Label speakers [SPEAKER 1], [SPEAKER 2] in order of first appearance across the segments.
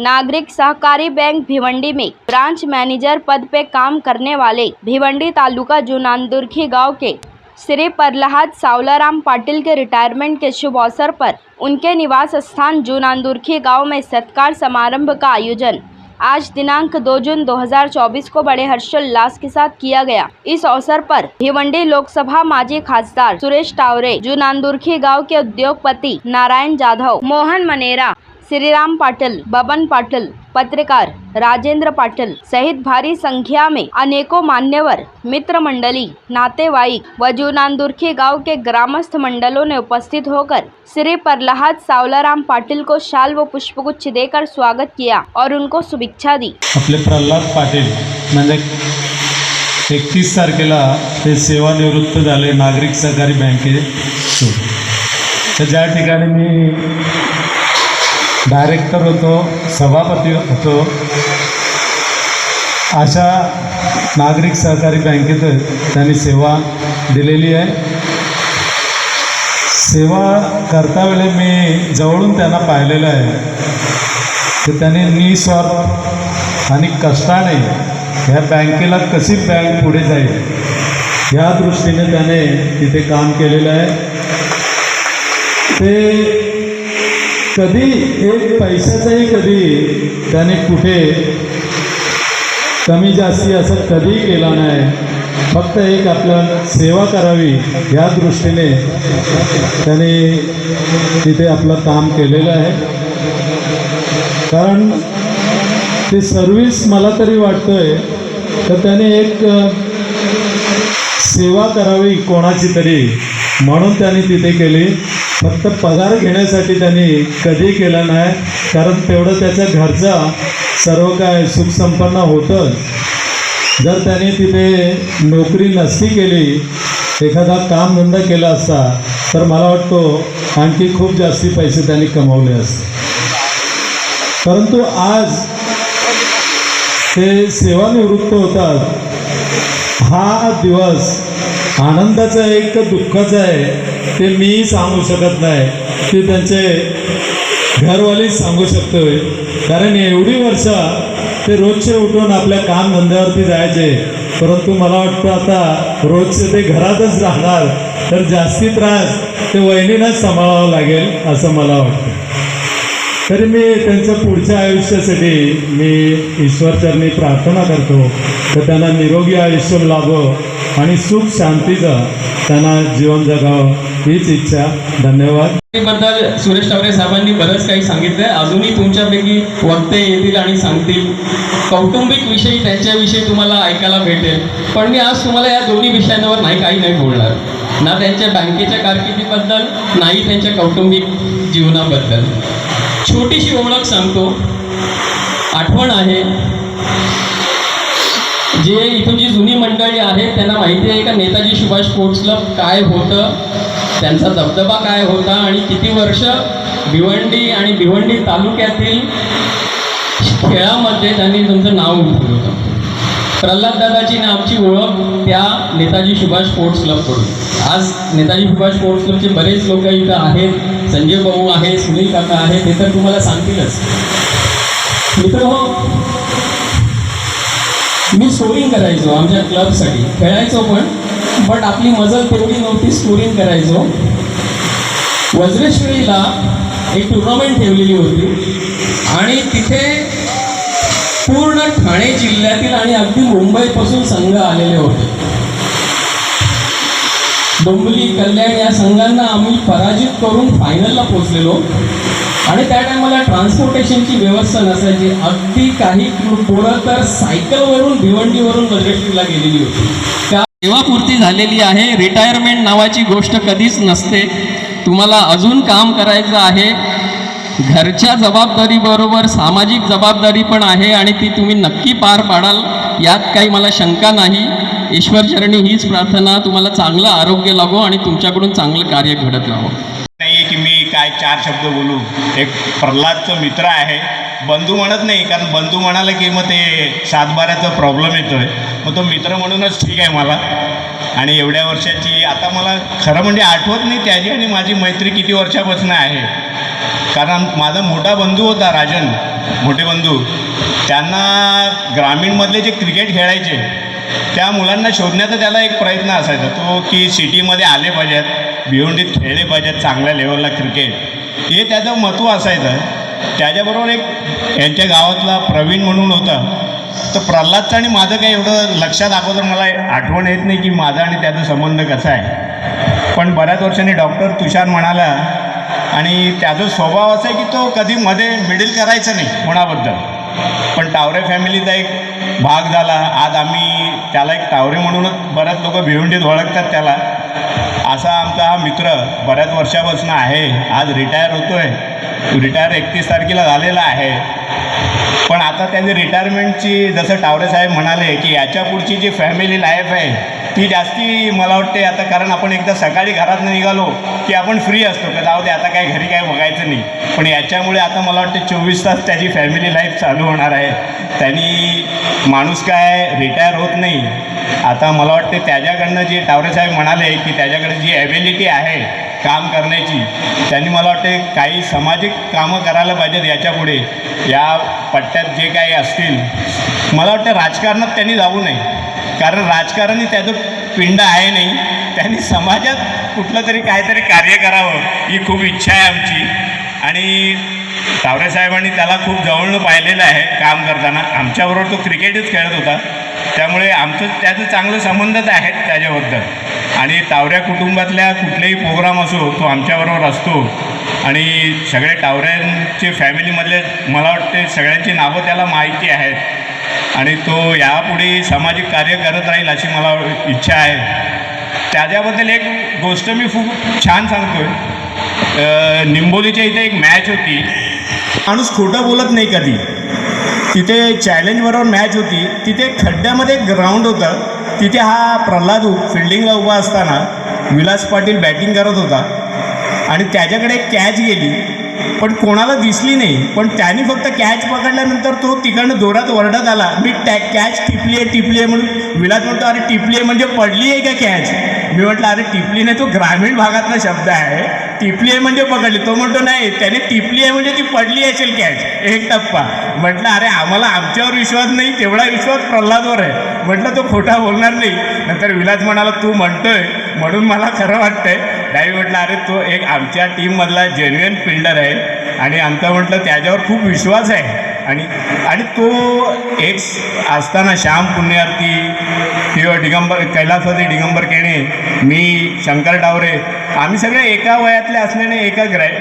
[SPEAKER 1] नागरिक सहकारी बैंक भिवंडी में ब्रांच मैनेजर पद पे काम करने वाले भिवंडी तालुका जुनानदुर्खी गांव के श्री प्रहलाद सावलाराम पाटिल के रिटायरमेंट के शुभ अवसर पर उनके निवास स्थान जुनानदुर्खी गांव में सत्कार समारंभ का आयोजन आज दिनांक 2 जून 2024 को बड़े हर्षोल्लास के साथ किया गया। इस अवसर पर भिवंडी लोकसभा माजी खासदार सुरेश टावरे, जुनानदुर्खी गांव के उद्योगपति नारायण जाधव, मोहन मनेरा, श्रीराम पाटिल, बबन पाटिल, पत्रकार राजेंद्र पाटिल सहित भारी संख्या में अनेकों मान्यवर, मित्र मंडली, नातेवाईक व जुनानदुर्खी गांव के ग्रामस्थ मंडलों ने उपस्थित होकर श्री प्रहलाद सावलाराम पाटिल को शाल व पुष्पगुच्छ देकर स्वागत किया और उनको शुभेच्छा दी।
[SPEAKER 2] आपले प्रहलाद पाटिल म्हणजे 31 तारखेला ते सेवानिवृत्त झाले नागरिक सहकारी बँकेतून। तर ज्या ठिकाणी मी डायरेक्टर होतो, सभापती होतो, अशा नागरिक सहकारी बँकेत त्यांनी सेवा दिलेली आहे। सेवा करता वेळे मी जवळून त्यांना पाहिलेलं आहे की त्यांनी निस्वार्थ आणि कष्टाने ह्या बँकेला कशी बँक पुढे जाईल या दृष्टीने त्याने तिथे काम केलेलं आहे। ते कधी एक पैशाचाही कधी त्याने कुठे कमी जास्ती असं कधी केला नाही। फक्त एक आपलं सेवा करावी या दृष्टीने त्याने तिथे आपलं काम केलेलं आहे। कारण ती सर्व्हिस मला तरी वाटतंय तर त्याने एक सेवा करावी कोणाची तरी म्हणून त्यांनी तिथे केली। फक्त पगार घेण्यासाठी त्यांनी कधी केला नाही, कारण तेवढं त्याच्या घरचा सर्व काय सुखसंपन्न होतं। जर त्याने तिथे नोकरी नसती केली, एखादा कामधंदा केला असता तर मला वाटतो आणखी खूप जास्ती पैसे त्यांनी कमावले असते। परंतु आज ते सेवानिवृत्त होतात। हा दिवस आनंदाचा आहे का दुःखाचा आहे ते मी सांगू शकत नाही, ते त्यांचे घरवालीच सांगू शकतोय। कारण एवढी वर्ष ते रोजचे उठून आपल्या कामधंद्यावरती जायचे, परंतु मला वाटतं आता रोजचे ते घरातच राहणार, तर जास्ती त्रास ते वहिनीलाच सांभाळावं लागेल असं मला वाटतं। तरी मी त्यांच्या पुढच्या आयुष्यासाठी मी ईश्वरचरणी प्रार्थना करतो तर त्यांना निरोगी आयुष्य लाभो आणि सुख शांतीचं त्यांना जीवन जगावं हीच इच्छा। धन्यवाद।
[SPEAKER 3] बद्दल सुरेश टावरे साहेबांनी बरंच काही सांगितलं आहे। अजूनही तुमच्यापैकी वक्ते येतील आणि सांगतील। कौटुंबिक विषयी त्यांच्याविषयी तुम्हाला ऐकायला भेटेल, पण मी आज तुम्हाला या दोन्ही विषयांवर काही नाही बोलणार, ना त्यांच्या बँकेच्या कारकिर्दीबद्दल नाही त्यांच्या कौटुंबिक जीवनाबद्दल। छोटीशी ओळख सांगतो, आठवण आहे। जे इथून जी जुनी मंडळी आहे त्यांना माहिती आहे का नेताजी सुभाष स्पोर्ट्स क्लब काय होतं, त्यांचा दबदबा काय होता आणि किती वर्ष भिवंडी आणि भिवंडी तालुक्यातील खेळामध्ये त्यांनी त्यांचं नाव उठवलं होतं। प्रल्हाद दादाची नावची ओळख त्या नेताजी सुभाष स्पोर्ट्स क्लबकडून। आज नेताजी सुभाष स्पोर्ट्स क्लबचे बरेच लोक इथं आहेत, संजय भाऊ आहे, सुनील काका आहे, ते तर तुम्हाला सांगतीलच। मित्रांनो, मी स्कोरिंग करायचो आमच्या क्लबसाठी, खेळायचो पण आपली मजल तेवढी नव्हती, स्कोरिंग करायचो। वज्रेश्वरीला एक टुर्नामेंट ठेवलेली होती आणि तिथे पूर्ण ठाणे जिल्ह्यातील आणि अगदी मुंबईपासून संघ आलेले होते। डोंबिवली, कल्याण या संघांना आम्ही पराजित करून फायनलला पोहोचलेलो आणि त्या टायमाला ट्रान्सपोर्टेशनची व्यवस्था नसायची। अगदी काही पोरं तर सायकलवरून भिवंडीवरून वज्रेश्वरीला गेलेली होती। त्या सेवापूर्ती झालेली आहे। रिटायरमेंट नावाची गोष्ट कधीच नसते। तुम्हाला अजून काम करायचं आहे, घरच्या जबाबदारीबरोबर सामाजिक जबाबदारी पण आहे आणि ती तुम्ही नक्की पार पाडाल, यात काही मला शंका नाही। ईश्वरचरणी हीच प्रार्थना, तुम्हाला चांगलं आरोग्य लाभो आणि तुमच्याकडून चांगलं कार्य घडत राहो।
[SPEAKER 4] नाही की मी काय 4 शब्द बोलू। एक प्रल्हादचं मित्र आहे, बंधू म्हणत नाही, कारण बंधू म्हणाला की मग ते सातबाऱ्याचा प्रॉब्लेम येतोय, मग तो मित्र म्हणूनच ठीक आहे मला। आणि एवढ्या वर्षाची आता मला खरं म्हणजे आठवत नाही त्याची आणि माझी मैत्री किती वर्षापासून आहे, कारण माझा मोठा बंधू होता राजन, मोठे बंधू, त्यांना ग्रामीणमधले जे क्रिकेट खेळायचे त्या मुलांना शोधण्याचा त्याला एक प्रयत्न असायचा तो की सिटीमध्ये आले पाहिजेत, भिवंडीत खेळले पाहिजेत चांगल्या लेवलला क्रिकेट, हे त्याचं महत्त्व असायचं. त्याच्याबरोबर एक यांच्या गावातला प्रवीण म्हणून होता. तर प्रल्हादचं आणि माझं काही एवढं लक्षात अगोदर मला आठवण येत नाही की माझा आणि त्याचा संबंध कसा आहे. पण बऱ्याच वर्षांनी डॉक्टर तुषार म्हणाला आणि त्याचा स्वभाव असा आहे की तो कधी मध्ये मिडल करायचा नाही कोणाबद्दल. पण टावरे फॅमिलीचा एक भाग झाला. आज आम्ही त्याला एक टावरे म्हणूनच बऱ्याच लोक भिवंडीत ओळखतात त्याला. असा आमचा हा मित्र बऱ्याच वर्षापासून आहे. आज रिटायर होतो आहे. रिटायर 31 तारखेला झालेला आहे. पण आता त्यांनी रिटायरमेंटची जसं टावरे साहेब म्हणाले की याच्या पुढची जी फॅमिली लाईफ आहे ती जास्ती मला वाटते आता, कारण आपण एकदा सकाळी घरातून निघालो की आपण फ्री असतो का जाऊ दे आता काय घरी काय बघायचं नाही. पण याच्यामुळे आता मला वाटते 24 तास त्याची फॅमिली लाईफ चालू होणार आहे. त्यांनी माणूस काय रिटायर होत नाही. आता मला वाटते त्याच्याकडनं जे टावरे साहेब म्हणाले की त्याच्याकडे जी ॲबिलिटी आहे काम करण्याची, त्यांनी मला वाटते काही सामाजिक कामं करायला पाहिजेत याच्यापुढे. या पट्ट्यात जे काही असतील मला वाटतं राजकारणात त्यांनी जाऊ नये, कारण राजकारणी त्याचं पिंड आहे नाही. त्यांनी समाजात कुठलं तरी काहीतरी कार्य करावं ही खूप इच्छा आहे आमची. आणि टावरे साहेबांनी त्याला खूप जवळनं पाहिलेलं आहे काम करताना. आमच्याबरोबर तो क्रिकेटच खेळत होता, त्यामुळे आमचं त्याचं चांगलं संबंधच आहेत त्याच्याबद्दल. आणि टावऱ्या कुटुंबातल्या कुठलेही प्रोग्राम असो तो आमच्याबरोबर असतो. आणि सगळे टावऱ्यांचे फॅमिलीमधले मला वाटते सगळ्यांची नावं त्याला माहिती आहेत. आणि तो यापुढे सामाजिक कार्य करत राहील अशी मला इच्छा आहे. त्याच्याबद्दल एक गोष्ट मी खूप छान सांगतो आहे. निंबोलीच्या इथे एक मॅच होती. माणूस खोटं बोलत नाही कधी. तिथे चॅलेंजबरोबर मॅच होती. तिथे खड्ड्यामध्ये एक ग्राउंड होतं. तिथे हा प्रल्हाद फिल्डिंगला उभा असताना विलास पाटील बॅटिंग करत होता आणि त्याच्याकडे एक कॅच गेली पण कोणाला दिसली नाही. पण त्याने फक्त कॅच पकडल्यानंतर तो तिकडनं जोरात ओरडत आला, मी कॅच टिपली आहे म्हणून. विलास म्हणतो अरे टिपली आहे म्हणजे पडली आहे का कॅच? मी म्हटलं अरे टिपली नाही, तो ग्रामीण भागातला शब्द आहे. टिपली आहे म्हणजे पकडली. तो म्हणतो नाही, त्याने टिपली आहे म्हणजे ती पडली असेल कॅच, एक टप्पा. म्हटलं अरे आम्हाला आमच्यावर विश्वास नाही, तेवढा विश्वास प्रल्हादवर आहे. म्हटलं तो खोटा बोलणार नाही. नंतर विलास म्हणाला तू म्हणतोय म्हणून मला खरं वाटतंय. नाही म्हटलं अरे तो एक आमच्या टीममधला जेन्युइन फिल्डर आहे आणि आमचा म्हटलं त्याच्यावर खूप विश्वास आहे. आणि तो एक असताना श्याम पुण्यार्थी किंवा कैलासवासी दिगंबर केणे, मी शंकर टावरे, आम्ही सगळे एका वयातले असल्याने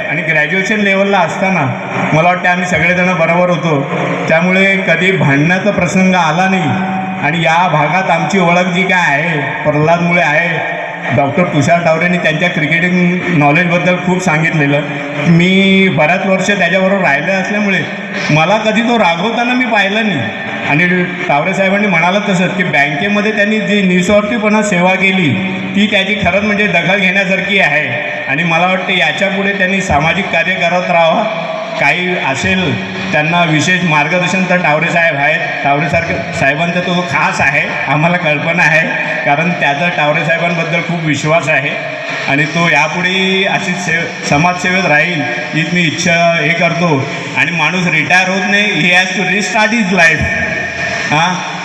[SPEAKER 4] आणि ग्रॅज्युएशन लेवलला असताना मला वाटतं आम्ही सगळेजण बरोबर होतो. त्यामुळे कधी भांडण्याचा प्रसंग आला नाही. आणि या भागात आमची ओळख जी काय आहे प्रल्हादमुळे आहे. डॉक्टर तुषार टावरेंनी त्यांच्या क्रिकेटिंग नॉलेजबद्दल खूप सांगितलेलं. मी बऱ्याच वर्ष त्याच्याबरोबर राहिलं असल्यामुळे मला कधी तो रागवताना मी पाहिलं नाही. आणि टावरे साहेबांनी म्हणालं तसंच की बँकेमध्ये त्यांनी जी निस्वार्थीपणा सेवा केली ती त्याची खरंच म्हणजे दखल घेण्यासारखी आहे. आणि मला वाटतं याच्यापुढे त्यांनी सामाजिक कार्य करत राहावं. काही असेल त्यांना विशेष मार्गदर्शन तर टावरे साहेब आहेत. साहेबांचा तो खास आहे, आम्हाला कल्पना आहे, कारण त्याचा टावरे साहेबांबद्दल खूप विश्वास आहे. आणि तो यापुढे अशीच समाजसेवेत राहील हीच मी इच्छा हे करतो. आणि माणूस रिटायर होत नाही, he has to restart his life.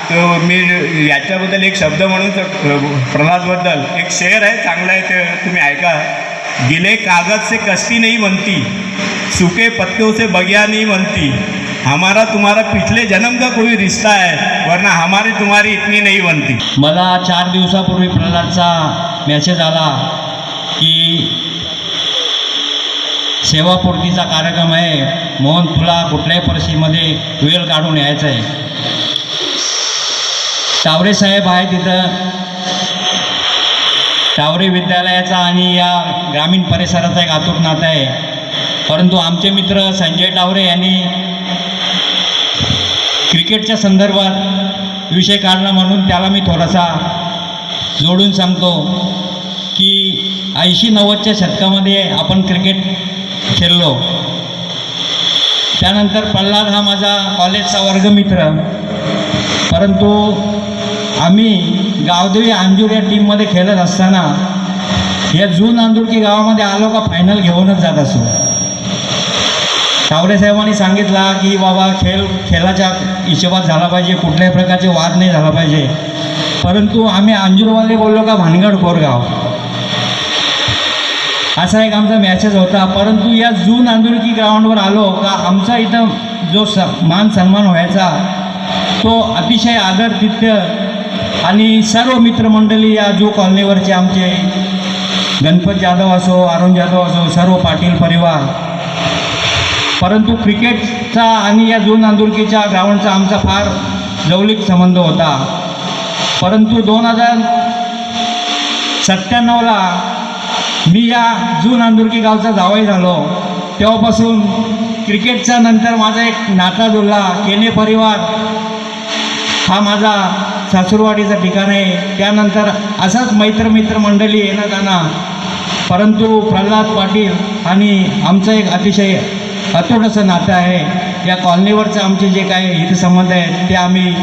[SPEAKER 4] तो मी याच्याबद्दल एक शब्द म्हणून प्रल्हादबद्दल एक शेर आहे, चांगला आहे, ते तुम्ही ऐका. गिले कागज से कश्ती नहीं बनती, सूखे पत्तों से बगिया नहीं बनती, हमारा तुम्हारा पिछले जन्म का कोई रिश्ता है, वरना हमारी तुम्हारी इतनी नहीं बनती.
[SPEAKER 5] मला 4 दिवसापूर्वी प्रल्हादचा मेसेज आला की सेवापूर्तीचा कार्यक्रम आहे, मोहन तुला कुठल्याही परिस्थितीमध्ये वेळ काढून यायचं आहे. टावरे साहेब आहे तिथं. टावरे विद्यालयाचा आणि या ग्रामीण परिसराचा एक आतुर नातं आहे. परंतु आमचे मित्र संजय टावरे यांनी क्रिकेटच्या संदर्भात विषय काढला म्हणून त्याला मी थोडासा जोडून सांगतो की 80-90च्या शतकामध्ये आपण क्रिकेट खेळलो. त्यानंतर प्रल्हाद हा माझा कॉलेजचा वर्गमित्र. परंतु आम्ही गावदेवी अंजूर या टीममध्ये खेळत असताना या जून अंदुरकी गावामध्ये आलो का फायनल घेऊनच जात असो. तावडे साहेबांनी सांगितला की बाबा खेळाच्या हिशोबात झाला पाहिजे, कुठल्याही प्रकारचे वाद नाही झाला पाहिजे. परंतु आम्ही अंजूरवाले बोललो का भानगड कोरगाव असा एक आमचा मॅसेज होता. परंतु या जून आंदोलकी ग्राउंडवर आलो का आमचा इथं जो मान सन्मान व्हायचा तो अतिशय आदरातिथ्य आणि सर्व मित्रमंडळी या जू कॉलनीवरचे आमचे गणपत जाधव असो, अरुण जाधव असो, सर्व पाटील परिवार. परंतु क्रिकेटचा आणि या जून आंदोलकीच्या ग्राउंडचा आमचा फार जवळीक संबंध होता. परंतु 2097ला मी या जून आंदोलकी गावचा जावई झालो. तेव्हापासून क्रिकेटच्या नंतर माझा एक नाता जोडला. केने परिवार हा माझा सासूरवाडीचा ठिकाण आहे. त्यानंतर असाच मित्रमंडळी येणं जाणं. परंतु प्रल्हाद पाटील आणि आमचं एक अतिशय अतूट असं नातं आहे. या कॉलनीवरचं आमचे जे काही हितसंबंध आहेत ते आम्ही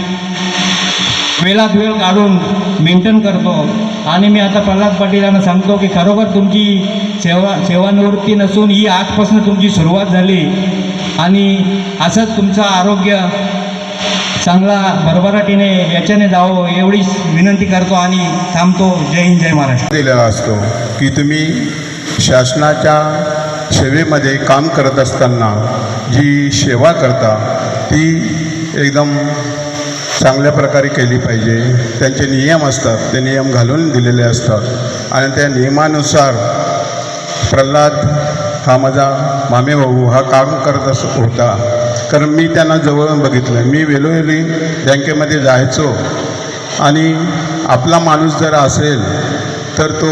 [SPEAKER 5] वेळात वेळ काढून मेंटेन करतो. आणि मी आता प्रल्हाद पाटील यांना सांगतो की खरोखर तुमची सेवानिवृत्ती नसून ही आजपासून तुमची सुरुवात झाली आणि असंच तुमचं आरोग्य चांगला भरभराटीने याच्याने जावं एवढी विनंती करतो आणि थांबतो. जय हिंद, जय महाराष्ट्र.
[SPEAKER 6] दिलेला असतो की तुम्ही शासनाच्या सेवेमध्ये काम करत असताना जी सेवा करता ती एकदम चांगल्या प्रकारे केली पाहिजे. त्यांचे नियम असतात, ते नियम घालून दिलेले असतात आणि त्या नियमानुसार प्रल्हाद हा माझा मामे भाऊ हा काम करत होता. कारण मी त्यांना जवळून बघितलं. मी वेळोवेळी बँकेमध्ये जायचो आणि आपला माणूस जर असेल तर तो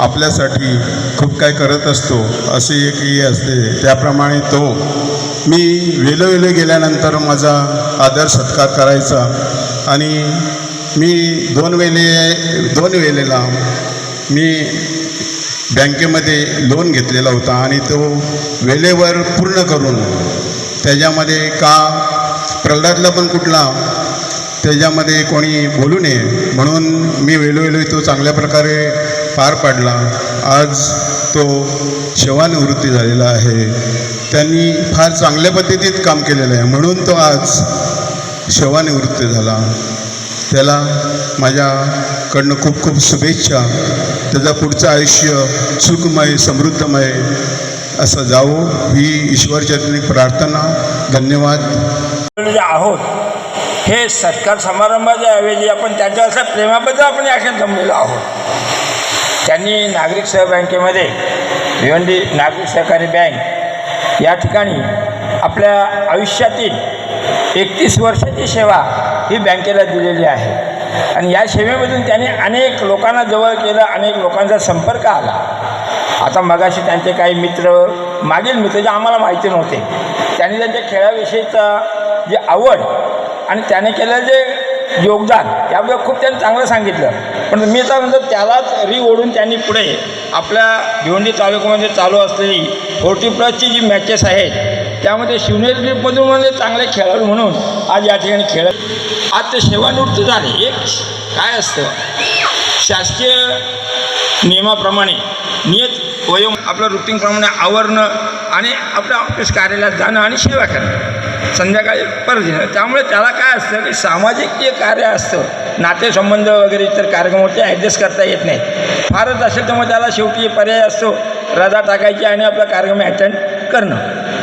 [SPEAKER 6] आपल्यासाठी खूप काय करत असतो असे एक हे असते. त्याप्रमाणे तो मी वेळोवेळी गेल्यानंतर माझा आदर सत्कार करायचा आणि मी दोन वेळेला मी बँकेमध्ये लोन घेतलेला होता आणि तो वेळेवर पूर्ण करून त्याच्यामध्ये का प्रल्हादला पण कुठला त्याच्यामध्ये कोणी बोलू नये म्हणून मी वेळोवेळी तो चांगल्या प्रकारे पार पाडला. आज तो सेवानिवृत्ती झालेला आहे. त्यांनी फार चांगल्या पद्धतीत काम केलेलं आहे म्हणून तो आज सेवानिवृत्ती झाला. त्याला माझ्याकडनं खूप खूप शुभेच्छा. त्याचं पुढचं आयुष्य सुखमय समृद्धमय असं जावो ही ईश्वरचरणी प्रार्थना. धन्यवाद.
[SPEAKER 7] आहोत हे सत्कार समारंभाच्या ऐवजी आपण त्यांच्या असं प्रेमाबद्दल आपण याच्यात जमलेलो आहोत. त्यांनी नागरिक सहकारी बँकेमध्ये भिवंडी नागरिक सहकारी बँक या ठिकाणी आपल्या आयुष्यातील 31 वर्षाची सेवा ही बँकेला दिलेली आहे आणि या सेवेमधून त्यांनी अनेक लोकांना जवळ केलं, अनेक लोकांचा संपर्क आला. आता मगाशी त्यांचे काही मागील मित्र जे आम्हाला माहिती नव्हते त्यांनी त्यांच्या खेळाविषयीचा जे आवड आणि त्याने केलेलं जे योगदान याबद्दल खूप त्यांनी चांगलं सांगितलं. पण मी तर म्हणतो त्यालाच ओढून त्यांनी पुढे आपल्या भिवंडी तालुक्यामध्ये चालू असलेली 40+ जी मॅचेस आहेत त्यामध्ये शिवनेरीमधून म्हणजे चांगले खेळाडू म्हणून आज या ठिकाणी खेळत आज ते सेवानिवृत्त झाले. एक काय असतं शासकीय नियमाप्रमाणे नियत वयो आपलं रुटीनप्रमाणे आवरणं आणि आपल्या ऑफिस कार्यालयात जाणं आणि सेवा करणं संध्याकाळी परत येणं. त्यामुळे त्याला काय असतं की सामाजिक जे कार्य असतं नातेसंबंध वगैरे इतर कार्यक्रमावरती ॲडजस्ट करता येत नाहीत. फारच असेल तर मग त्याला शेवटी पर्याय असतो रजा टाकायची आणि आपला कार्यक्रम अटेंड करणं.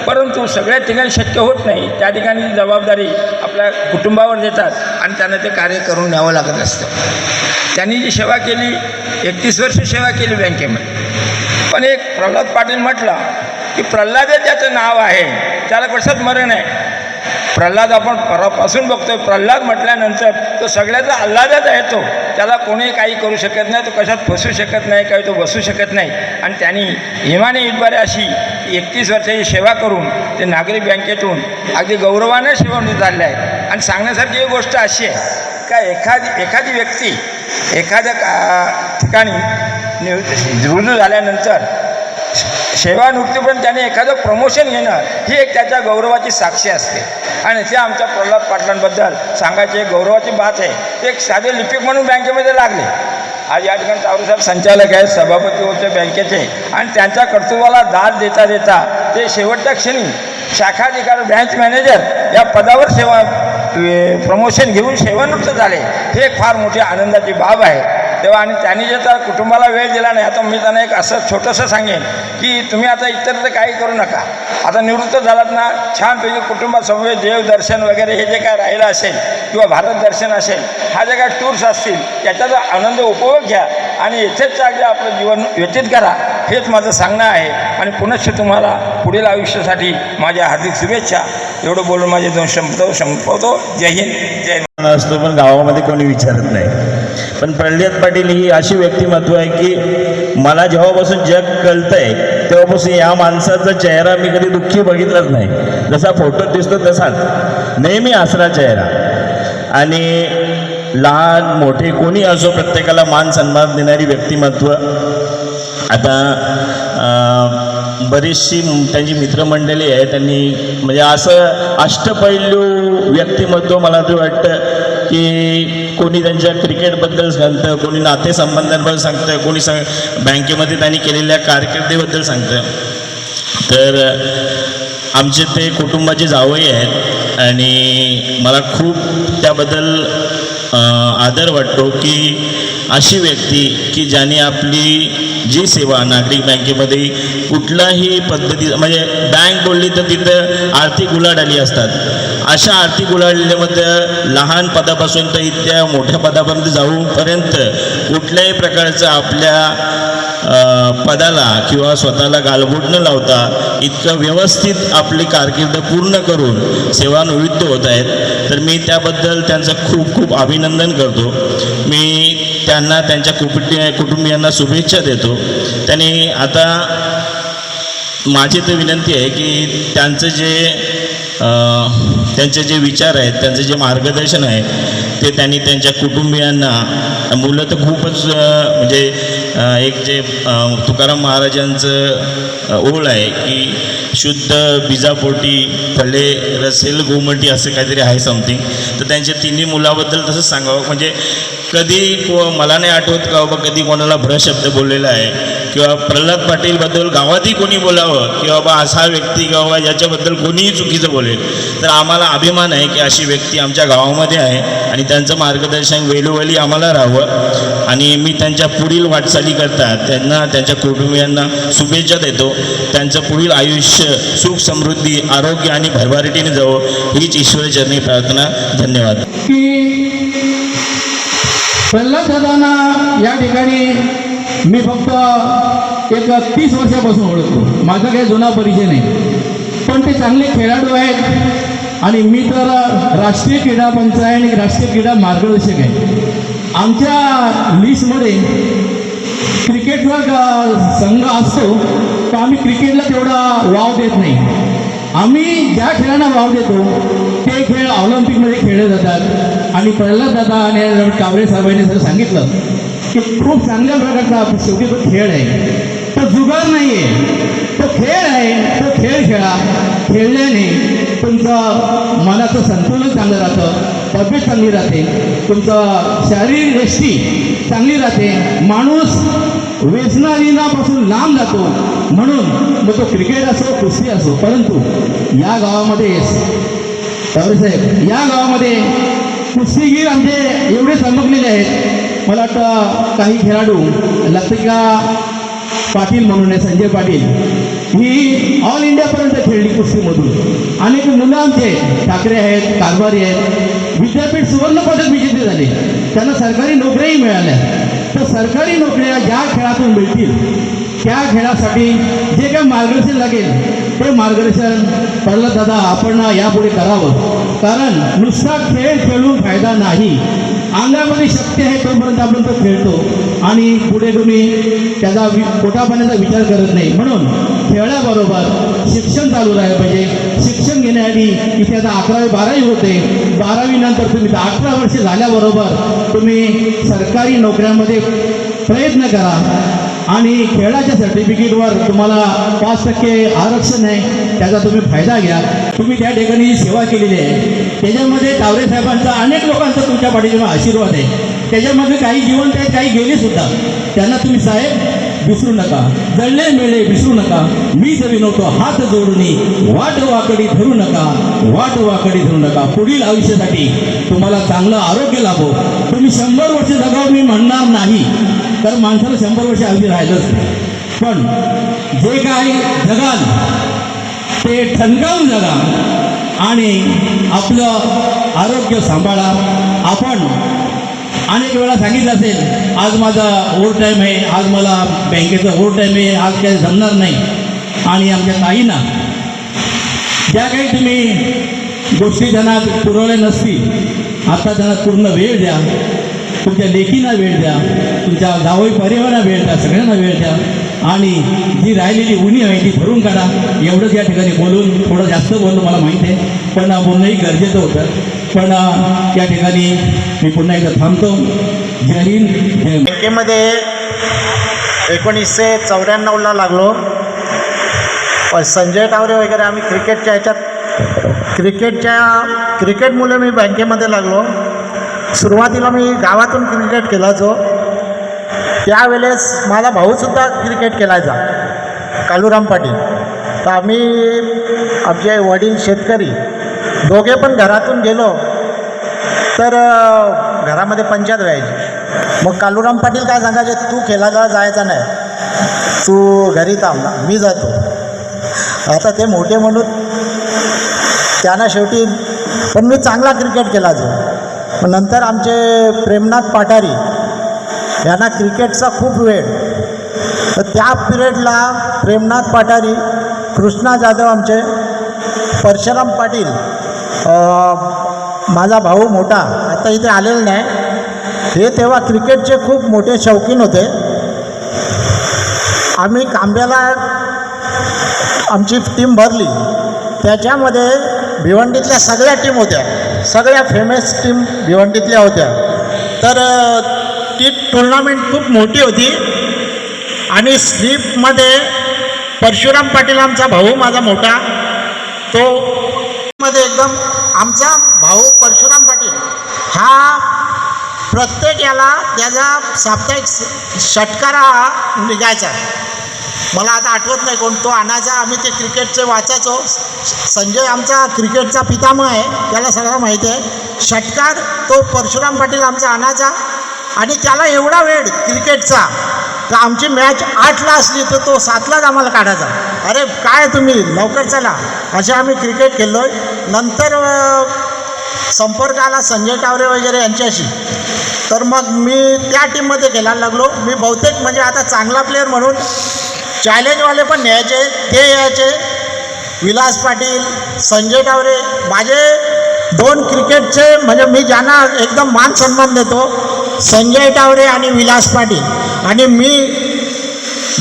[SPEAKER 7] परंतु सगळ्या ठिकाणी शक्य होत नाही. त्या ठिकाणी जबाबदारी आपल्या कुटुंबावर देतात आणि त्यांना ते कार्य करून न्यावं लागत असतं. त्यांनी जी सेवा केली 31 वर्ष सेवा केली बँकेमध्ये. पण एक प्रल्हाद पाटील म्हटलं की प्रल्हाद ज्याचं नाव आहे त्याला कशात मरण आहे. प्रल्हाद आपण परवापासून बघतोय. प्रल्हाद म्हटल्यानंतर तो सगळ्याचा आल्हादच आहे. तो त्याला कोणी काही करू शकत नाही, तो कशात फसू शकत नाही, काही तो बसू शकत नाही. आणि त्यांनी हिमाने इतबारे अशी 31 वर्षाची सेवा करून ते नागरिक बँकेतून अगदी गौरवाने सेवानिवृत्त झाले आहेत. आणि सांगण्यासारखी एक गोष्ट अशी आहे का एखादी व्यक्ती एखाद्या ठिकाणी रुजू झाल्यानंतर सेवानिवृत्तीपर्यंत त्याने एखादं प्रमोशन घेणं ही एक त्याच्या गौरवाची साक्षी असते. आणि ते आमच्या प्रल्हाद पाटलांबद्दल सांगायची एक गौरवाची बात आहे. ते एक साधे लिपिक म्हणून बँकेमध्ये लागले. आज या ठिकाणी तावरेसाहेब संचालक आहेत, सभापती होते बँकेचे आणि त्यांच्या कर्तृत्वाला दाद देता देता ते शेवटच्या क्षणी शाखाधिकारी ब्रँच मॅनेजर या पदावर सेवा प्रमोशन घेऊन सेवानिवृत्त झाले, हे एक फार मोठी आनंदाची बाब आहे. तेव्हा आणि त्यांनी जे तर कुटुंबाला वेळ दिला नाही, आता मी त्यांना एक असं छोटंसं सांगेन की तुम्ही आता इतर तर काही करू नका, आता निवृत्त झालात ना, छानपैकी कुटुंबासमोर देवदर्शन वगैरे हे जे काय राहिलं असेल किंवा भारत दर्शन असेल, हा जे काय टूर्स असतील त्याचा आनंद उपभोग घ्या आणि येथेच चांगले आपलं जीवन व्यतीत करा, हेच माझं सांगणं आहे. आणि पुनश्च तुम्हाला पुढील आयुष्यासाठी माझ्या हार्दिक शुभेच्छा. एवढं बोलून माझे 2 शब्द संपवतो. जय हिंद, जय
[SPEAKER 8] असतो पण गावामध्ये कोणी विचारत नाही. पण प्रल्हाद पाटील ही अशी व्यक्तिमत्व आहे की मला जेव्हापासून जग कळतंय तेव्हापासून या माणसाचा चेहरा मी कधी दुःखी बघितलाच नाही. जसा फोटोत दिसतो तसाच नेहमी हसरा चेहरा, आणि लहान मोठे कोणी असो प्रत्येकाला मान सन्मान देणारी व्यक्तिमत्व. आता बरीचशी त्यांची मित्रमंडळी आहे, त्यांनी म्हणजे असं अष्टपैलू व्यक्तिमत्व मला तर वाटतं की कोणी त्यांच्या क्रिकेटबद्दल सांगतं, कोणी नातेसंबंधांबद्दल सांगतं, कोणी बँकेमध्ये त्यांनी केलेल्या कारकिर्दीबद्दल सांगतं. तर आमचे ते कुटुंबाचे जावई आहेत आणि मला खूप त्याबद्दल आदर वाटतो की अशी व्यक्ती की ज्याने आपली जी सेवा नागरिक बँकेमध्ये कुठल्याही पद्धती, म्हणजे बँक बोलली तर तिथं आर्थिक उलाढाली असतात, अशा आर्थिक उलाढालीमध्ये लहान पदापासून तर इतक्या मोठ्या पदापर्यंत जाऊपर्यंत कुठल्याही प्रकारचं आपल्या पदाला किंवा स्वतःला गालबोट न लावता इतकं व्यवस्थित आपली कारकीर्द पूर्ण करून सेवानिवृत्त होत आहेत. तर मी त्याबद्दल त्यांचं खूप खूप अभिनंदन करतो. मी त्यांना त्यांच्या कुटुंबियांना शुभेच्छा देतो. त्यांनी आता माझी तर विनंती आहे की त्यांचे जे विचार आहेत, त्यांचं जे मार्गदर्शन आहे ते त्यांनी त्यांच्या कुटुंबियांना, मुलं तर खूपच म्हणजे एक जे तुकाराम महाराजांचं ओळ आहे की शुद्ध बीजापोटी फळे रसेल गोमटी असं काहीतरी आहे समथिंग. तर त्यांच्या तिन्ही मुलाबद्दल तसंच सांगावं. म्हणजे कधी मला नाही आठवत का बाबा कधी कोणाला भ्रशब्द बोललेला आहे किंवा प्रल्हाद पाटीलबद्दल गावातही कोणी बोलावं की बाबा असा व्यक्ती किंवा याच्याबद्दल कोणीही चुकीचं बोलेल. तर आम्हाला अभिमान आहे की अशी व्यक्ती आमच्या गावामध्ये आहे आणि त्यांचं मार्गदर्शन वेळोवेळी आम्हाला राहावं. आणि मी त्यांच्या पुढील वाटचाली करतात त्यांना, त्यांच्या कुटुंबियांना शुभेच्छा देतो. त्यांचं पुढील आयुष्य सुख समृद्धी आरोग्य आणि भरभराटीने जावं हीच ईश्वरचरणी प्रार्थना. धन्यवाद.
[SPEAKER 5] की प्रल्हाद दादांना या ठिकाणी मी फक्त एक 30 वर्षापासून ओळखतो, माझा काही जुना परिचय नाही, पण ते चांगले खेळाडू आहेत आणि मी तर राष्ट्रीय क्रीडा पंच आहे आणि राष्ट्रीय क्रीडा मार्गदर्शक आहे. आमच्या लिस्टमध्ये क्रिकेटवर संघ असतो तर आम्ही क्रिकेटला तेवढा वाव देत नाही. आम्ही ज्या खेळांना वाव देतो ते खेळ ऑलिम्पिकमध्ये खेळले जातात. आणि प्रल्हाद दादा आणि कांबळे साहेबांनी सगळं सांगितलं की खूप चांगल्या प्रकारचा शेवटी तो खेळ आहे, तो जुगार नाही आहे, तो खेळ आहे. तो खेळ खेळा, खेळल्याने तुमचं मनाचं संतुलन चांगलं राहतं, तब्येत चांगली राहते, तुमचं शारीरिक दृष्टी चांगली राहते, माणूस व्यसनाधीनापासून लांब जातो. म्हणून मग तो क्रिकेट असो कुस्ती असो. परंतु या गावामध्ये साहेब, या गावामध्ये कुस्तीगीर आमचे एवढे चमकलेले आहेत. मला वाटतं काही खेळाडू लतिका पाटील म्हणून आहे, संजय पाटील, ही ऑल इंडियापर्यंत खेळली कुस्तीमधून. अनेक मुलं आमचे ठाकरे आहेत, कारभारी आहेत, विद्यापीठ सुवर्ण पदक विजेते झाले, त्यांना सरकारी नोकऱ्याही मिळाल्या. तर सरकारी नोकऱ्या ज्या खेळातून मिळतील त्या खेळासाठी जे काय मार्गदर्शन लागेल ते मार्गदर्शन प्रल्हाद दादा आपण यापुढे करावं. कारण नुसता खेळ खेळून फायदा नाही, अंगामध्ये शक्ती आहे तोपर्यंत आपण तो खेळतो आणि पुढे तुम्ही त्याचा पोटापाण्याचा विचार करत नाही. म्हणून खेळाबरोबर शिक्षण चालू राहिलं पाहिजे. शिक्षण घेण्याआधी इथे आता 11वी 12वी होते, 12वी नंतर तुम्ही 18 वर्ष झाल्याबरोबर तुम्ही सरकारी नोकऱ्यांमध्ये प्रयत्न करा आणि खेळाच्या सर्टिफिकेटवर तुम्हाला 5% आरक्षण आहे, त्याचा तुम्ही फायदा घ्या. तुम्ही त्या ठिकाणी सेवा केलेली आहे, त्याच्यामध्ये तावरे साहेबांचा अनेक लोकांचा तुमच्या पाठीशी आशीर्वाद आहे. त्याच्यामध्ये काही जिवंत आहेत, काही गेले सुद्धा. त्यांना तुम्ही साहेब
[SPEAKER 9] विसरू नका, जळले मेळे विसरू नका, मीच विनवतो हात जोडूनी, वाट वाकडी धरू नका, वाट वाकडी धरू नका. पुढील आयुष्यासाठी तुम्हाला चांगलं आरोग्य लाभो. तुम्ही 100 वर्ष जगावं मी म्हणणार नाही, कारण माणसाला 100 वर्ष अगदी राहिलंच नाही. पण जे काय जगाल ते ठणकावून जगा आणि आपलं आरोग्य सांभाळा. आपण अनेक वेळा सांगितलं असेल, आज माझा ओव्हर टाईम आहे, आज मला बँकेचा ओव्हर टाईम आहे, आज काही जमणार नाही. आणि आमच्या ताईंना ज्या काही तुम्ही गोष्टी त्यांना पुरवल्या नसतील, आता त्यांना पूर्ण वेळ द्या. तुमच्या लेकींना वेळ द्या, तुमच्या जावई परिवाराला वेळ द्या, सगळ्यांना वेळ द्या. आणि जी राहिलेली उणी आहे ती भरून काढा. एवढंच या ठिकाणी बोलून, थोडं जास्त बोलणं मला माहीत आहे, पण बोलणंही गरजेचं होतं. पण या ठिकाणी मी पुन्हा एकदा थांबतो. जय हिंद, जय.
[SPEAKER 10] बँकेमध्ये 1994ला लागलो. पण संजय टावरे वगैरे आम्ही क्रिकेटमुळे मी बँकेमध्ये लागलो. सुरुवातीला मी गावातून क्रिकेट खेळायचो. त्यावेळेस माझा भाऊसुद्धा क्रिकेट खेळायचा, कालूराम पाटील. तर आमचे वडील शेतकरी, दोघे पण घरातून गेलो तर घरामध्ये पंचायत व्हायची. मग कालूराम पाटील काय सांगायचे, तू खेळायला जायचा नाही, तू घरी थांब, मी जातो. आता ते मोठे म्हणून त्यांना शेवटी, पण मी चांगला क्रिकेट खेळायचो. नंतर आमचे प्रेमनाथ पाठारी यांना क्रिकेटचा खूप वेळ. तर त्या पिरियडला प्रेमनाथ पाठारी, कृष्णा जाधव, आमचे परशुराम पाटील, माझा भाऊ मोठा, आता इथे आलेला नाही, हे तेव्हा क्रिकेटचे खूप मोठे शौकीन होते. आम्ही कांब्याला आमची टीम भरली. त्याच्यामध्ये भिवंडीतल्या सगळ्या टीम होत्या, सगळ्या फेमस टीम भिवंडीतल्या होत्या. तर ती टुर्नामेंट खूप मोठी होती. आणि स्लीपमध्ये परशुराम पाटील, आमचा भाऊ माझा मोठा, तो मध्ये एकदम आमचा भाऊ परशुराम पाटील हा प्रत्येक याला त्याचा साप्ताहिक षटकारा निघायचा. मला आता आठवत नाही कोण तो आणायचा. आम्ही ते क्रिकेटचे वाचायचो. संजय आमचा क्रिकेटचा पितामह आहे, त्याला सगळं माहिती आहे. षटकार तो परशुराम पाटील आमचा आणायचा. आणि त्याला एवढा वेळ क्रिकेटचा, तर आमची मॅच 8ला असली तर तो 7लाच आम्हाला काढायचा. अरे काय तुम्ही लवकर चला, असे आम्ही क्रिकेट खेळलो आहे. नंतर संपर्क आला संजय टावरे वगैरे यांच्याशी. तर मग मी त्या टीममध्ये खेळायला लागलो. मी बहुतेक म्हणजे आता चांगला प्लेअर म्हणून चॅलेंजवाले पण न्यायचे, ते यायचे. विलास पाटील, संजय टावरे, माझे 2 क्रिकेटचे म्हणजे मी ज्यांना एकदम मान सन्मान देतो, संजय टावरे आणि विलास पाटील. आणि मी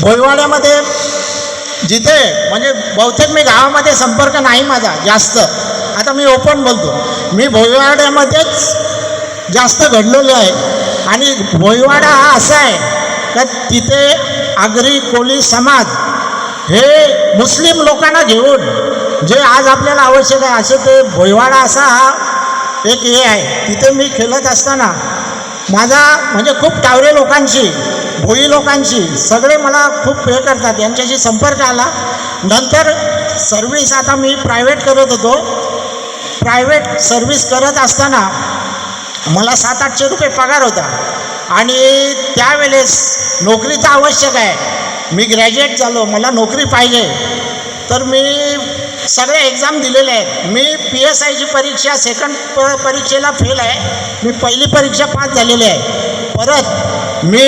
[SPEAKER 10] भोईवाड्यामध्ये जिथे म्हणजे बहुतेक मी गावामध्ये संपर्क नाही माझा जास्त, आता मी ओपन बोलतो, मी भोईवाड्यामध्येच जास्त घडलेलो आहे. आणि भोईवाडा हा असा आहे का तिथे आगरी कोळी समाज हे मुस्लिम लोकांना घेऊन जे आज आपल्याला आवश्यक आहे, असे ते भोईवाडा असा हा एक हे आहे. तिथे मी खेळत असताना माझा म्हणजे खूप टावरे लोकांशी, भोई लोकांशी सगळे मला खूप हे करतात, यांच्याशी संपर्क आला. नंतर सर्व्हिस आता मी प्रायव्हेट करत होतो. प्रायव्हेट सर्व्हिस करत असताना मला 700-800 रुपये पगार होता. आणि त्यावेळेस नोकरीचं आवश्यक आहे. मी ग्रॅज्युएट झालो, मला नोकरी पाहिजे. तर मी सगळे एक्झाम दिलेले आहेत. मी PSIची परीक्षा सेकंड परीक्षेला फेल आहे. मी पहिली परीक्षा पास झालेली आहे. परत मी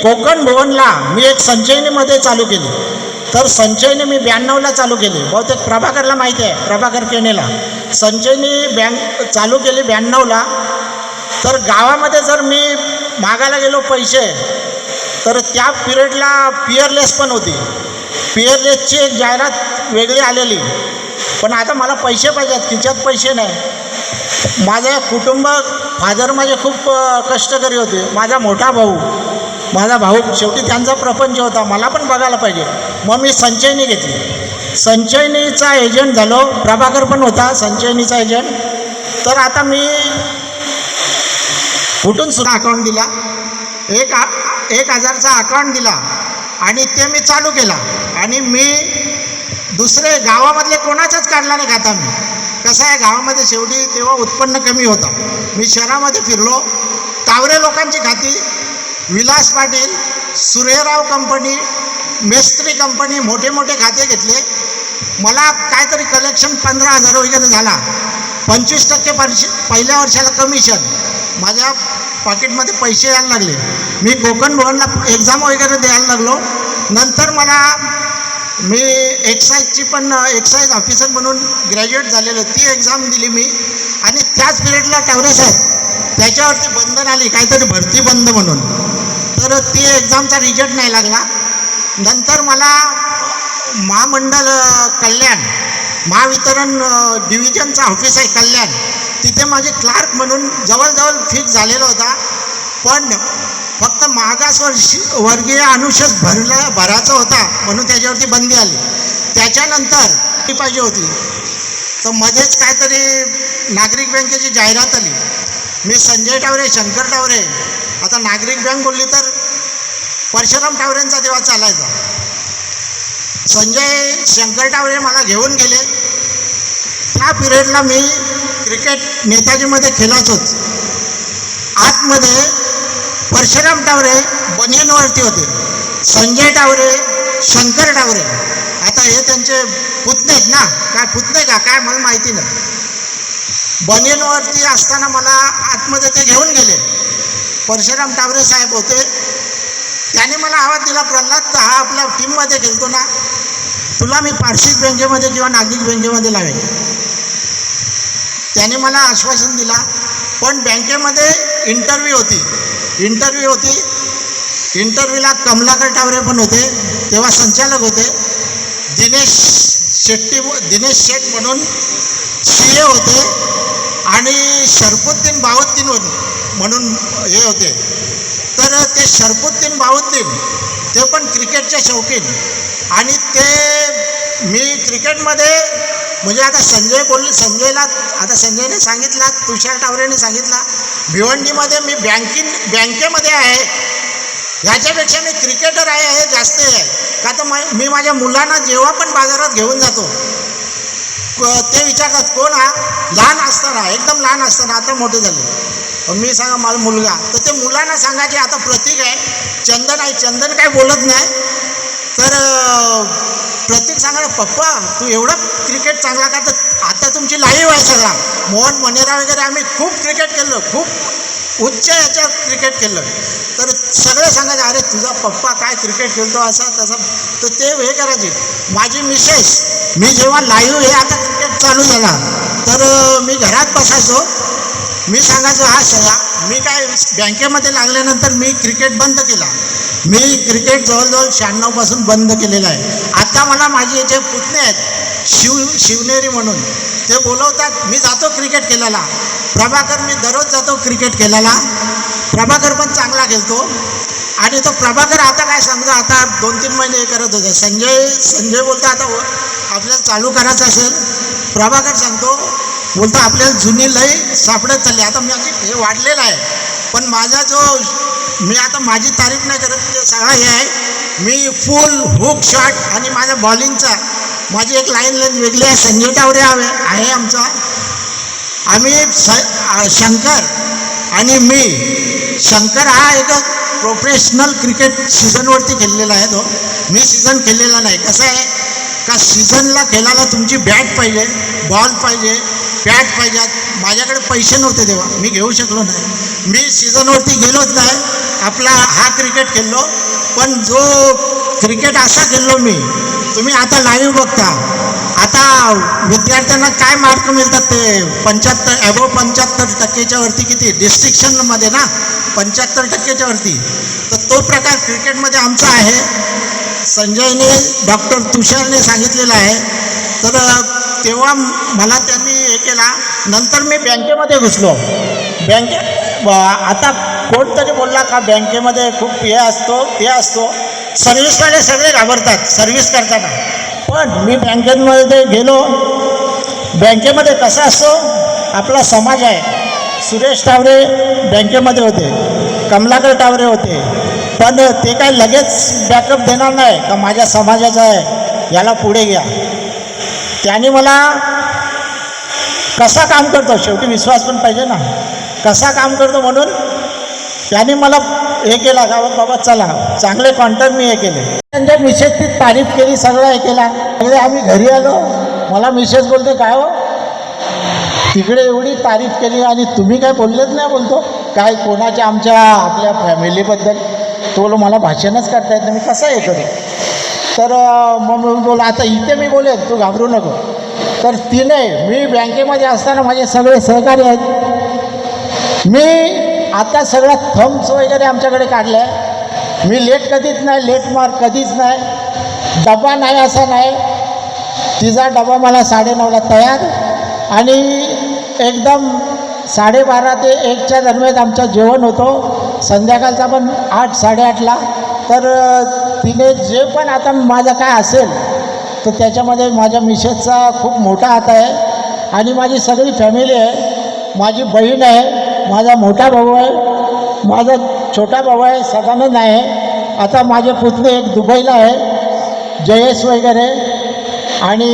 [SPEAKER 10] कोकण भवनला मी एक संचयनीमध्ये चालू केली. तर संचयनी मी 92ला चालू केली. बहुतेक प्रभाकरला माहिती आहे, प्रभाकर केनेला संचयनी बँक चालू केली 92ला. तर गावामध्ये जर मी मागायला गेलो पैसे, तर त्या पिरियडला पिअरलेस पण होती. पिअरलेसची एक जाहिरात वेगळी आलेली. पण आता मला पैसे पाहिजेत, खिच्यात पैसे नाही. माझं कुटुंब, फादर माझे खूप कष्टकरी होते. माझा मोठा भाऊ शेवटी त्यांचा प्रपंच होता, मला पण बघायला पाहिजे. मग मी संचयनी घेतली. संचयनीचा एजंट झालो. प्रभाकर पण होता संचयनीचा एजंट. तर आता मी कुठून सुद्धा अकाउंट दिला, 1,000चा अकाउंट दिला. आणि ते मी चालू केला. आणि मी दुसरे गावामधले कोणाचाच काढला नाही खाता. मी कसं आहे, गावामध्ये शेवटी तेव्हा उत्पन्न कमी होतं. मी शहरामध्ये फिरलो, तावरे लोकांची खाती, विलास पाटील, सूर्यराव कंपनी, मेस्त्री कंपनी, मोठे मोठे खाते घेतले. मला काहीतरी कलेक्शन 15,000 वगैरे झाला. 25% पहिल्या वर्षाला कमिशन, माझ्या पॉकेटमध्ये पैसे यायला लागले. मी कोकण भवनला एक्झाम वगैरे द्यायला लागलो. नंतर मी एक्साईजची पण एक्साईज ऑफिसर म्हणून ग्रॅज्युएट झालेलो, ती एक्झाम दिली मी. आणि त्याच पिरियडला टावरे साहेब त्याच्यावरती बंधन आली, काहीतरी भरती बंद म्हणून, तर ती एक्झामचा रिझल्ट नाही लागला. नंतर मला महामंडळ कल्याण, महावितरण डिव्हिजनचा ऑफिस आहे कल्याण, तिथे माझे क्लार्क म्हणून जवळजवळ फिक्स झालेला होता. पण फक्त वर्गीय अनुशेष भरायचा होता म्हणून त्याच्यावरती बंदी आली. त्याच्यानंतर ती पाहिजे होती, तर मध्येच काहीतरी नागरिक बँकेची जाहिरात आली. मी संजय टावरे, शंकर टावरे, आता नागरिक बँक बोलली तर परशुराम टावरेंचा तेव्हा चालायचा. शंकर टावरे मला घेऊन गेले. त्या पिरियडला मी क्रिकेट नेताजीमध्ये खेळायचोच. आतमध्ये परशुराम टावरे बनियनवरती होते, संजय टावरे, शंकर टावरे, आता हे त्यांचे पुतणे आहेत ना, काय पुतणे का काय मला माहिती नाही. बनियनवरती असताना मला आतमध्ये ते घेऊन गेले. परशुराम टावरे साहेब होते. त्याने मला आवाज दिला, प्रल्हाद, तर हा आपल्या टीममध्ये खेळतो ना, तुला मी पारशीत बँकेमध्ये किंवा नागरिक बँकेमध्ये लावेल. त्याने मला आश्वासन दिला. पण बँकेमध्ये इंटरव्ह्यू होती. इंटरव्ह्यूला कमलाकर टावरे पण होते, तेव्हा संचालक होते. दिनेश शेठ म्हणून CA होते. आणि शरफुद्दीन बावुद्दीन म्हणून हे होते. तर ते शरफुद्दीन बावुद्दीन ते पण क्रिकेटचे शौकीन. आणि ते मी क्रिकेटमध्ये म्हणजे आता संजयने सांगितला, तुषार टावरेने सांगितला, भिवंडीमध्ये मी बँकेमध्ये आहे, ह्याच्यापेक्षा मी क्रिकेटर आहे हे जास्त आहे. का तर मी माझ्या मुलांना जेव्हा पण बाजारात घेऊन जातो, ते विचारतात कोण हा, लहान असताना, एकदम लहान असताना, आता मोठे झाले, मी सांगा माझा मुलगा, तर ते मुलांना सांगायचे आता प्रतीक आहे, चंदन आहे. चंदन काय बोलत नाही, तर प्रतीक सांगा, पप्पा तू एवढं क्रिकेट चांगला का, तर आता तुमची लाईव्ह आहे सगळा. मोहन मनेरा वगैरे आम्ही खूप क्रिकेट खेळलो, खूप उच्च याच्यात क्रिकेट खेळलं. तर सगळे सांगायचे, अरे तुझा पप्पा काय क्रिकेट खेळतो असा तसा. तर ते हे करायचे. माझी मिसेस, मी जेव्हा लाईव्ह हे आता क्रिकेट चालू झाला, तर मी घरात बसायचो. मी सांगायचो हा सगळा, मी काय बँकेमध्ये लागल्यानंतर मी क्रिकेट बंद केला. मी क्रिकेट जवळजवळ 96 पासून बंद केलेलं आहे. आता मला माझे याचे पुतणे आहेत शिवनेरी म्हणून, ते बोलवतात, मी जातो क्रिकेट खेळायला. प्रभाकर, मी दररोज जातो क्रिकेट खेळायला. प्रभाकर पण चांगला खेळतो. आणि तो प्रभाकर आता काय समजा, आता 2-3 महिने हे करत होते. संजय बोलतो आता आपल्याला चालू करायचं असेल, प्रभाकर सांगतो, बोलतो आपल्याला जुनी लई सापडत चालली. आता माझी हे वाढलेलं आहे, पण माझा मी आता माझी तारीफ नाही करत, ते सगळा हे आहे. मी फुल हुक शॉट आणि माझ्या बॉलिंगचा माझी एक लाईन वेगळी आहे. संजय टावरे आहे आमचा, आम्ही शंकर आणि मी. शंकर हा एक प्रोफेशनल क्रिकेट सीझनवरती खेळलेला आहे. तो मी सीझन खेळलेला नाही. कसं आहे का, सीझनला खेळायला तुमची बॅट पाहिजे, बॉल पाहिजे, बॅट पाहिजे. माझ्याकडे पैसे नव्हते तेव्हा, मी घेऊ शकलो नाही. मी सीझनवरती गेलोच नाही. आपला हा क्रिकेट खेळलो. पण जो क्रिकेट असा खेळलो मी, तुम्ही आता लाईव्ह बघता. आता विद्यार्थ्यांना काय मार्क मिळतात, ते 75% वरती, किती डिस्ट्रिक्शनमध्ये ना, 75% वरती. तर तो प्रकार क्रिकेटमध्ये आमचा आहे. संजयने, डॉक्टर तुषारने सांगितलेलं आहे. तर तेव्हा मला त्यांनी हे केला. नंतर मी बँकेमध्ये घुसलो. आता कोणतरी बोलला का बँकेमध्ये खूप हे असतो ते असतो, सर्व्हिसवाले सगळे घाबरतात सर्व्हिस करताना. पण मी बँकेमध्ये गेलो. बँकेमध्ये कसा असतो, आपला समाज आहे. सुरेश टावरे बँकेमध्ये होते, कमलाकर टावरे होते, पण ते काय लगेच बॅकअप देणार नाही का माझ्या समाजाचं आहे याला पुढे घ्या. त्याने मला कसा काम करतो शेवटी विश्वास पण पाहिजे ना, कसा काम करतो म्हणून त्याने मला हे केला का बाबा चला चांगले कॉन्टॅक्ट मी हे केले. त्यांच्या मिसेसची तारीफ केली, सगळं हे केला. आम्ही घरी आलो, मला मिसेस बोलते काय हो तिकडे एवढी तारीफ केली आणि तुम्ही काय बोललेच नाही. बोलतो काय कोणाच्या आमच्या आपल्या फॅमिलीबद्दल. तो बोलो मला भाषणच करता येत नाही, मी कसं हे करू. तर मग मी बोला आता इथे मी बोलेन, तू घाबरू नको. तर तिने मी बँकेमध्ये असताना माझे सगळे सहकारी आहेत. मी आता सगळ्या थम्स वगैरे आमच्याकडे काढले आहे. मी लेट कधीच नाही, लेट मार्क कधीच नाही. डबा नाही असा नाही, तिचा डबा मला 9:30ला तयार आणि एकदम 12:30 ते 1च्या दरम्यान आमचं जेवण होतो. संध्याकाळचा पण 8-8:30ला. तर तिने जे पण आता माझं काय असेल तर त्याच्यामध्ये माझ्या मिसेसचा खूप मोठा हात आहे आणि माझी सगळी फॅमिली आहे. माझी बहीण आहे, माझा मोठा भाऊ आहे, माझा छोटा भाऊ आहे, सदानंद आहे. आता माझे पुतणे एक दुबईला आहे, जयेश वगैरे, आणि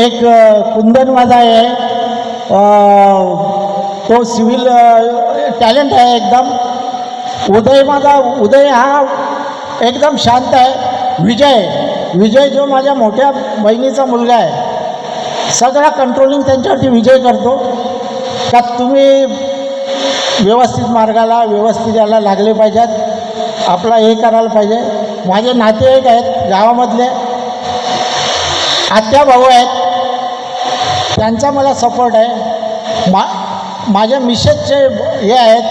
[SPEAKER 10] एक कुंदन माझा आहे, तो सिव्हिल टॅलेंट आहे एकदम. उदय हा एकदम शांत आहे. विजय जो माझ्या मोठ्या बहिणीचा मुलगा आहे, सगळा कंट्रोलिंग त्यांच्यावरती विजय करतो. का तुम्ही व्यवस्थित मार्गाला व्यवस्थित याला लागले पाहिजेत, आपला हे करायला पाहिजे. माझे नातेवाईक आहेत गावामधले, आत्या भाऊ आहेत, त्यांचा मला सपोर्ट आहे. माझ्या मिसेसचे हे आहेत,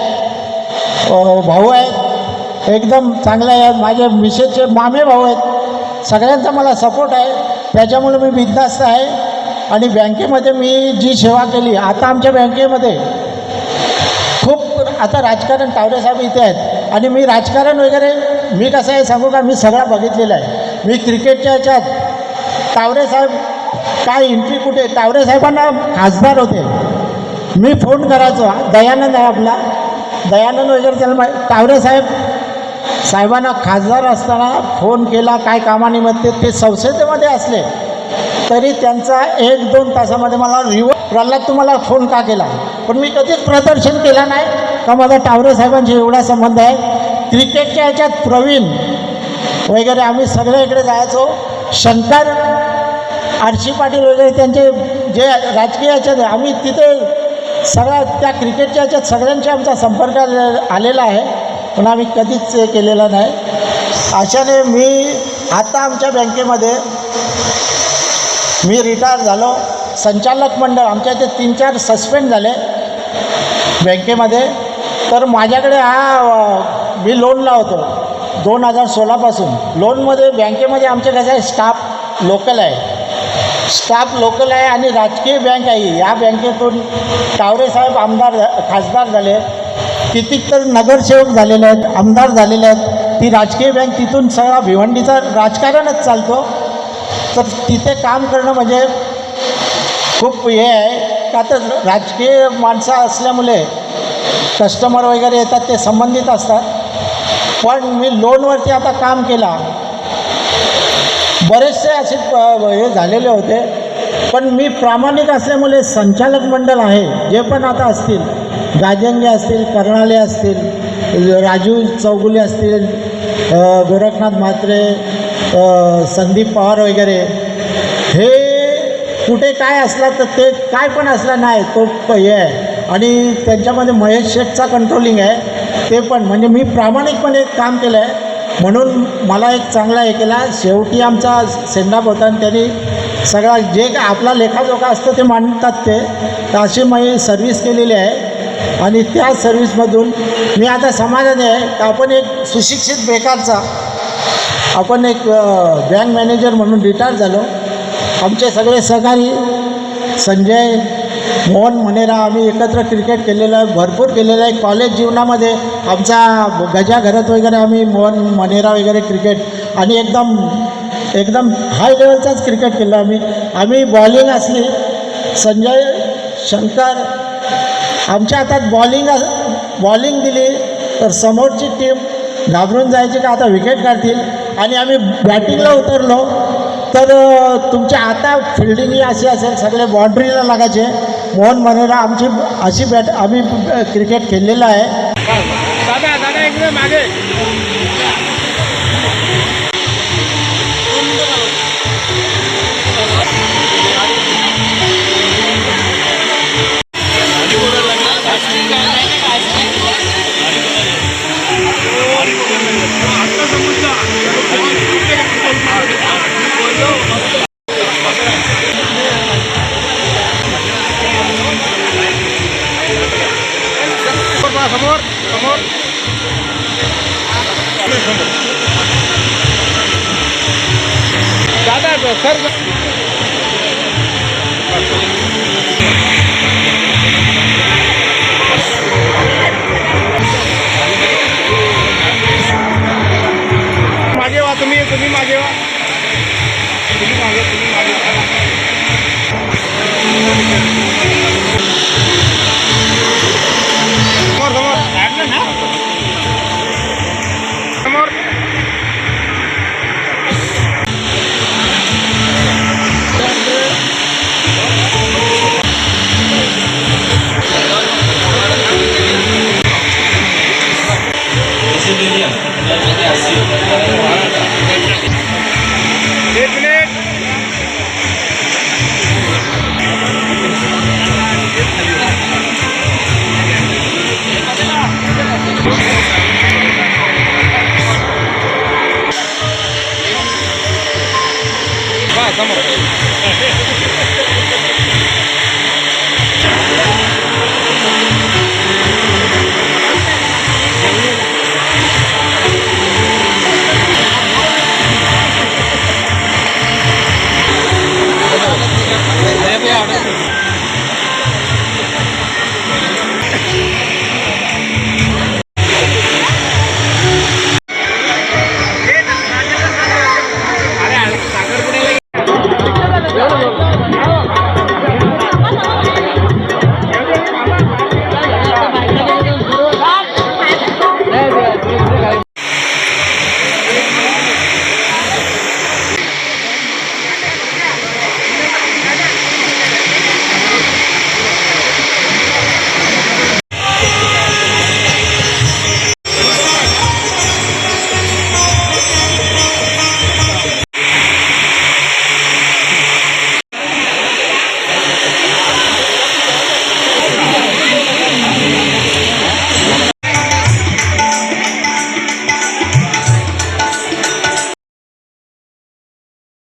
[SPEAKER 10] भाऊ आहेत, एकदम चांगले आहेत. माझे मिसेसचे मामे भाऊ आहेत, सगळ्यांचा मला सपोर्ट आहे. त्याच्यामुळे मी बिनधास्त आहे. आणि बँकेमध्ये मी जी सेवा केली, आता आमच्या बँकेमध्ये खूप आता राजकारण, तावरे साहेब इथे आहेत आणि मी राजकारण वगैरे मी कसं आहे सांगू का, मी सगळं बघितलेलं आहे. मी क्रिकेटच्या ह्याच्यात तावरे साहेब काय एंट्री कुठे, तावरे साहेबांना खासदार होते, मी फोन करायचो. दयानंद आहे आपला, दयानंद वगैरे त्याला तावरे साहेबांना खासदार असताना फोन केला काय कामानिमित्त, ते संसदेमध्ये असले तरी त्यांचा 1-2 तासामध्ये मला प्रल्हाद तुम्हाला फोन का केला. पण मी कधीच प्रदर्शन केला नाही का माझा तावरे साहेबांशी एवढा संबंध आहे. क्रिकेटच्या ह्याच्यात प्रवीण वगैरे आम्ही सगळे इकडे जायचो. शंकर आरशी पाटील वगैरे त्यांचे जे राजकीय ह्याच्यात आम्ही तिथे सगळ्या त्या क्रिकेटच्या ह्याच्यात सगळ्यांशी आमचा संपर्क आलेला आहे, पण आम्ही कधीच हे केलेलं नाही. अशाने मी आता आमच्या बँकेमध्ये मी रिटायर झालो. संचालक मंडळ आमच्या इथे 3-4 सस्पेंड झाले बँकेमध्ये. तर माझ्याकडे मी लोनला होतो 2016पासून. लोनमध्ये बँकेमध्ये आमचे कसं आहे, स्टाफ लोकल आहे आणि राजकीय बँक आहे. या बँकेतून तावरे साहेब खासदार झाले, कितीक तर नगरसेवक झालेले आहेत, आमदार झालेले आहेत. ती राजकीय बँक, तिथून सगळा भिवंडीचा राजकारणच चालतो. तर तिथे काम करणं म्हणजे खूप हे आहे का, तर राजकीय माणसं असल्यामुळे कस्टमर वगैरे येतात, ते संबंधित असतात. पण मी लोनवरती आता काम केला, बरेचसे असे हे झालेले होते. पण मी प्रामाणिक असल्यामुळे संचालक मंडळ आहे जे पण आता असतील, गाजंगे असतील, कर्णाले असतील, राजू चौगुले असतील, गोरखनाथ म्हात्रे, संदीप पवार वगैरे, हे कुठे काय असला तर ते काय पण असला नाही तो हे आहे. आणि त्यांच्यामध्ये महेश शेठचा कंट्रोलिंग आहे, ते पण म्हणजे मी प्रामाणिकपणे काम केलं आहे म्हणून मला एक चांगला हे केला. शेवटी आमचा सेंडाप होता आणि त्यांनी सगळा जे काय आपला लेखाजोखा असतो ते मांडतात ते. तर अशी मी सर्व्हिस केलेली आहे आणि त्या सर्व्हिसमधून मी आता समाधानी आहे का आपण एक सुशिक्षित बेकारचा आपण एक बँक मॅनेजर म्हणून रिटायर झालो. आमचे सगळे सहकारी संजय, मोहन मनेरा, आम्ही एकत्र क्रिकेट केलेलं आहे, भरपूर केलेलं आहे. कॉलेज जीवनामध्ये आमचा गजा घरात वगैरे आम्ही मोहन मनेरा वगैरे क्रिकेट आणि एकदम हाय लेवलचाच क्रिकेट केलं आम्ही बॉलिंग असली, संजय, शंकर आमच्या हातात बॉलिंग दिली तर समोरची टीम घाबरून जायचे का आता विकेट काढतील आणि आम्ही बॅटिंगला उतरलो तर तुमच्या आता फिल्डिंग ही अशी असेल, सगळे बाउंड्रीला लागायचे. मोहन मनोरा आमची अशी बॅट आम्ही क्रिकेट खेळलेलं आहे.
[SPEAKER 7] दादा दादा इकडे मागे. समोर समोर दादा सर मागे वा, तुम्ही मागे वा, तुम्ही मागे समोर समोर काढलं ना समोर. एक मिनिट. समोर